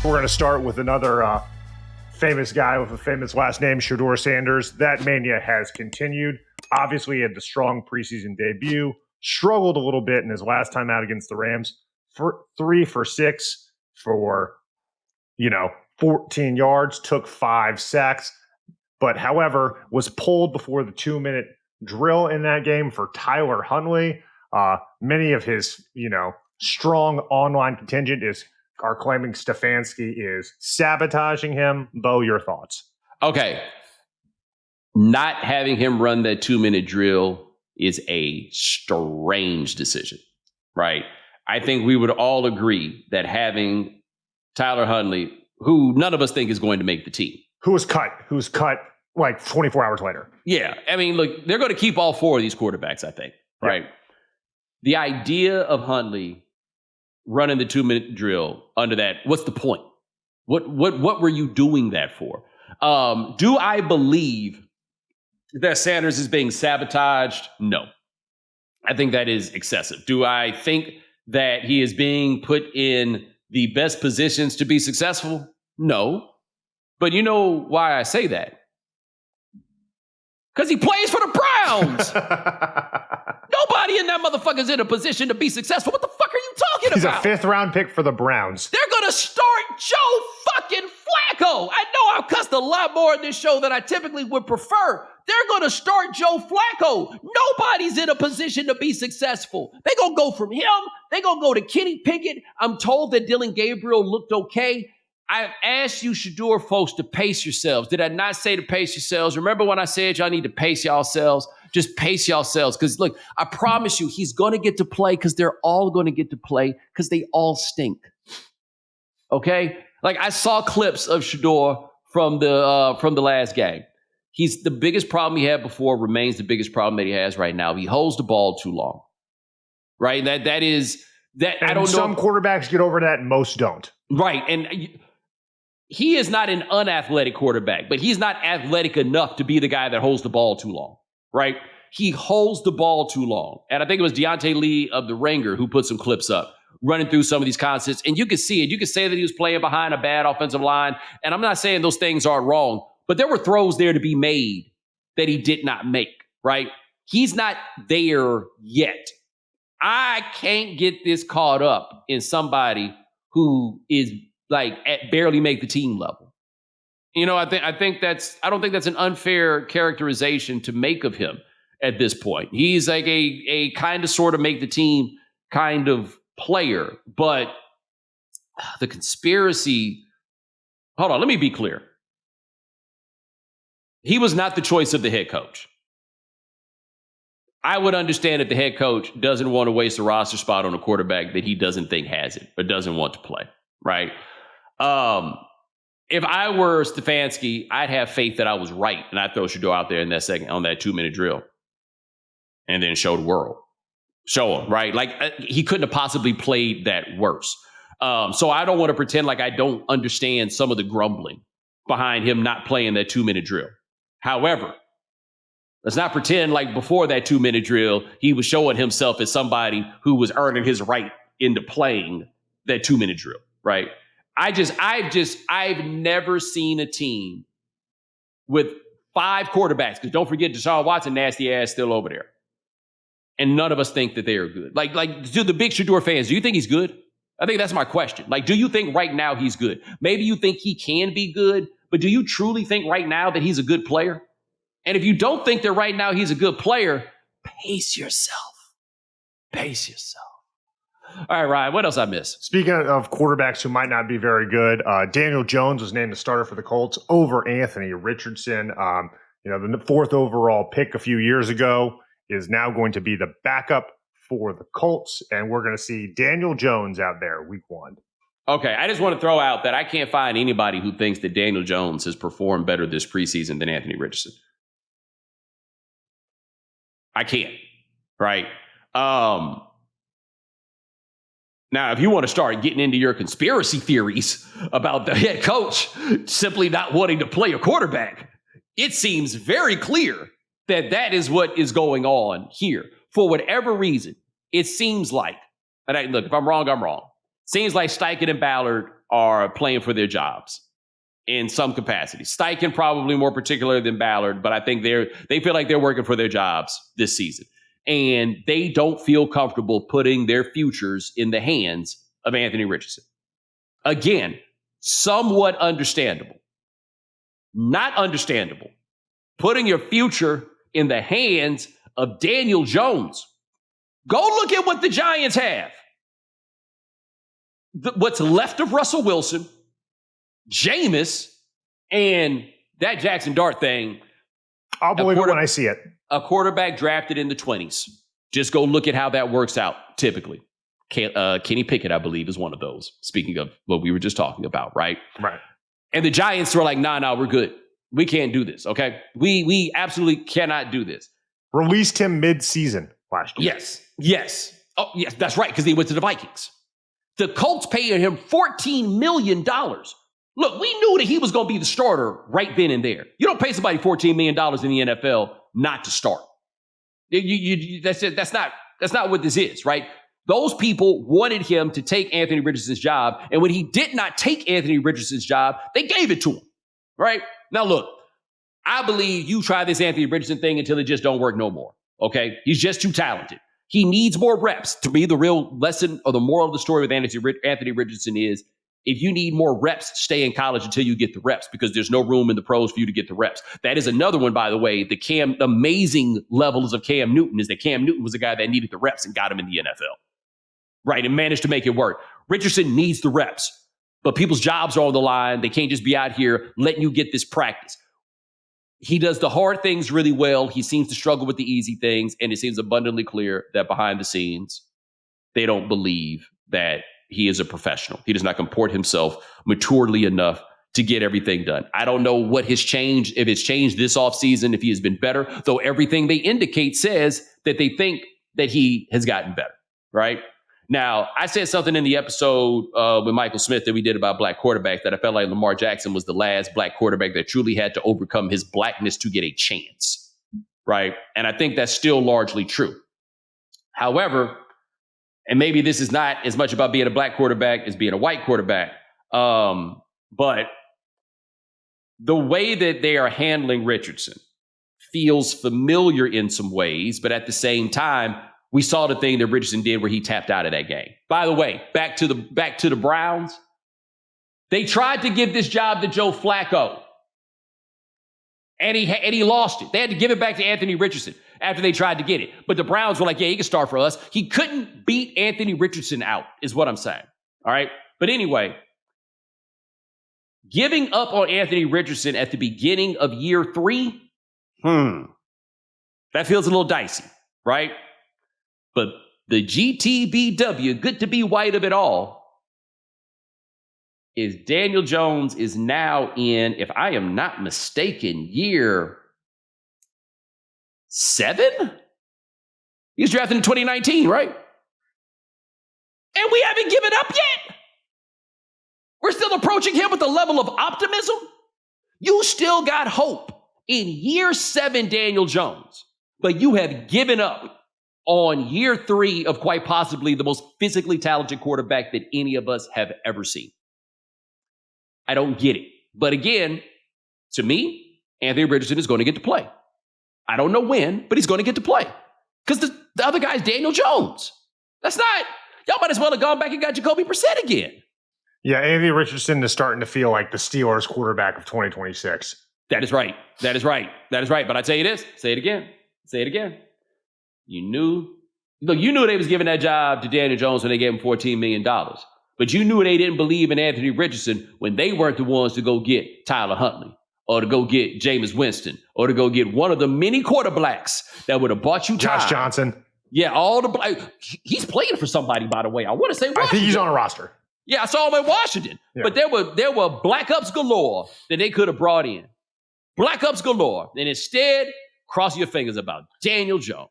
We're going to start with another famous guy with a famous last name, Shedeur Sanders. That mania has continued. Obviously, he had the strong preseason debut, struggled a little bit in his last time out against the Rams. 3 for 6 for, 14 yards, took 5 sacks, but however, was pulled before the 2-minute drill in that game for Tyler Huntley. Many of his, strong online contingent are claiming Stefanski is sabotaging him. Bo, your thoughts? Okay. Not having him run that 2-minute drill is a strange decision, right? I think we would all agree that having Tyler Huntley, who none of us think is going to make the team. Who was cut like 24 hours later. Yeah. I mean, look, they're going to keep all 4 of these quarterbacks, I think, right? The idea of Huntley running the 2-minute drill under that, what's the point? What were you doing that for? Do I believe that Sanders is being sabotaged? No. I think that is excessive. Do I think that he is being put in the best positions to be successful? No. But you know why I say that? Because he plays for the Browns. Nobody in that motherfucker's in a position to be successful. What the fuck are you talking about? He's a 5th-round pick for the Browns. They're going to start Joe fucking Flacco. I know I've cussed a lot more in this show than I typically would prefer. They're going to start Joe Flacco. Nobody's in a position to be successful. They're going to go from him. They're going to go to Kenny Pickett. I'm told that Dylan Gabriel looked okay. I've asked you, Shadeur, folks, to pace yourselves. Did I not say to pace yourselves? Remember when I said y'all need to pace yourselves? Just pace yourselves. Because, look, I promise you, he's going to get to play because they're all going to get to play because they all stink. Okay? Like, I saw clips of Shadeur from the last game. He's the biggest problem he had before remains the biggest problem that he has right now. He holds the ball too long. Right? That is that. And I don't know. Some quarterbacks get over that, and most don't. Right. And he is not an unathletic quarterback, but he's not athletic enough to be the guy that holds the ball too long, right? He holds the ball too long. And I think it was Deontay Lee of The Ringer who put some clips up running through some of these concepts. And you could see it. You could say that he was playing behind a bad offensive line. And I'm not saying those things aren't wrong, but there were throws there to be made that he did not make, right? He's not there yet. I can't get this caught up in somebody who is like at barely make the team level. I don't think that's an unfair characterization to make of him at this point. He's like a kind of sort of make the team kind of player, but the conspiracy, hold on, let me be clear. He was not the choice of the head coach. I would understand if the head coach doesn't want to waste a roster spot on a quarterback that he doesn't think has it, but doesn't want to play, right? If I were Stefanski, I'd have faith that I was right, and I'd throw Shadeur out there in that second on that 2-minute drill, and then show the world, show him, right? Like he couldn't have possibly played that worse. So I don't want to pretend like I don't understand some of the grumbling behind him not playing that 2-minute drill. However, let's not pretend like before that 2-minute drill, he was showing himself as somebody who was earning his right into playing that 2-minute drill, right? I've never seen a team with 5 quarterbacks, because don't forget Deshaun Watson, nasty ass, still over there. And none of us think that they are good. Like, do the big Shedeur fans, do you think he's good? I think that's my question. Like, do you think right now he's good? Maybe you think he can be good, but do you truly think right now that he's a good player? And if you don't think that right now he's a good player, pace yourself. Pace yourself. All right, Ryan, what else I missed? Speaking of quarterbacks who might not be very good, Daniel Jones was named the starter for the Colts over Anthony Richardson. The 4th overall pick a few years ago is now going to be the backup for the Colts, and we're going to see Daniel Jones out there week 1. Okay, I just want to throw out that I can't find anybody who thinks that Daniel Jones has performed better this preseason than Anthony Richardson. I can't, right? Now, if you want to start getting into your conspiracy theories about the head coach simply not wanting to play a quarterback, it seems very clear that that is what is going on here. For whatever reason, it seems like, and look, if I'm wrong, I'm wrong. Seems like Steichen and Ballard are playing for their jobs in some capacity. Steichen probably more particular than Ballard, but I think they feel like they're working for their jobs this season. And they don't feel comfortable putting their futures in the hands of Anthony Richardson. Again, somewhat understandable. Not understandable. Putting your future in the hands of Daniel Jones. Go look at what the Giants have. What's left of Russell Wilson, Jameis, and that Jackson Dart thing. I'll believe it when I see it. A quarterback drafted in the 20s. Just go look at how that works out typically. Kenny Pickett, I believe, is one of those. Speaking of what we were just talking about, right? Right. And the Giants were like, nah, we're good. We can't do this, okay? We absolutely cannot do this. Released him mid-season last year. Yes. Oh, yes, that's right, because he went to the Vikings. The Colts paid him $14 million. Look, we knew that he was going to be the starter right then and there. You don't pay somebody $14 million in the NFL not to start. That's not what this is, right? Those people wanted him to take Anthony Richardson's job, and when he did not take Anthony Richardson's job, they gave it to him, right? Now, look, I believe you try this Anthony Richardson thing until it just don't work no more, okay? He's just too talented. He needs more reps. To me, the real lesson or the moral of the story with Anthony Richardson is if you need more reps, stay in college until you get the reps because there's no room in the pros for you to get the reps. That is another one, by the way. The amazing levels of Cam Newton is that Cam Newton was a guy that needed the reps and got him in the NFL, right, and managed to make it work. Richardson needs the reps, but people's jobs are on the line. They can't just be out here letting you get this practice. He does the hard things really well. He seems to struggle with the easy things, and it seems abundantly clear that behind the scenes, they don't believe that he is a professional. He does not comport himself maturely enough to get everything done. I don't know what has changed, if it's changed this offseason, if he has been better, though everything they indicate says that they think that he has gotten better, right? Now, I said something in the episode with Michael Smith that we did about black quarterbacks that I felt like Lamar Jackson was the last black quarterback that truly had to overcome his blackness to get a chance, right? And I think that's still largely true. However, and maybe this is not as much about being a black quarterback as being a white quarterback, but the way that they are handling Richardson feels familiar in some ways, but at the same time, we saw the thing that Richardson did where he tapped out of that game. By the way, back to the Browns. They tried to give this job to Joe Flacco, and he lost it. They had to give it back to Anthony Richardson after they tried to get it. But the Browns were like, yeah, he can start for us. He couldn't beat Anthony Richardson out, is what I'm saying. All right. But anyway, giving up on Anthony Richardson at the beginning of year 3, that feels a little dicey, right? But the GTBW, good to be white of it all, is Daniel Jones is now in, if I am not mistaken, year 7? He was drafted in 2019, right? And we haven't given up yet. We're still approaching him with a level of optimism. You still got hope in year 7, Daniel Jones, but you have given up on year 3 of quite possibly the most physically talented quarterback that any of us have ever seen. I don't get it. But again, to me, Anthony Richardson is going to get to play. I don't know when, but he's going to get to play. Because the other guy's Daniel Jones. That's not, y'all might as well have gone back and got Jacoby Brissett again. Yeah, Anthony Richardson is starting to feel like the Steelers quarterback of 2026. That is right. But I tell you this, say it again. You knew they was giving that job to Daniel Jones when they gave him $14 million. But you knew they didn't believe in Anthony Richardson when they weren't the ones to go get Tyler Huntley or to go get Jameis Winston or to go get one of the many quarterbacks that would have bought you time. Josh Johnson. Yeah, he's playing for somebody, by the way. I want to say Washington. I think he's on a roster. Yeah, I saw him in Washington. Yeah. But there were black ups galore that they could have brought in. Black ups galore. And instead, cross your fingers about Daniel Jones.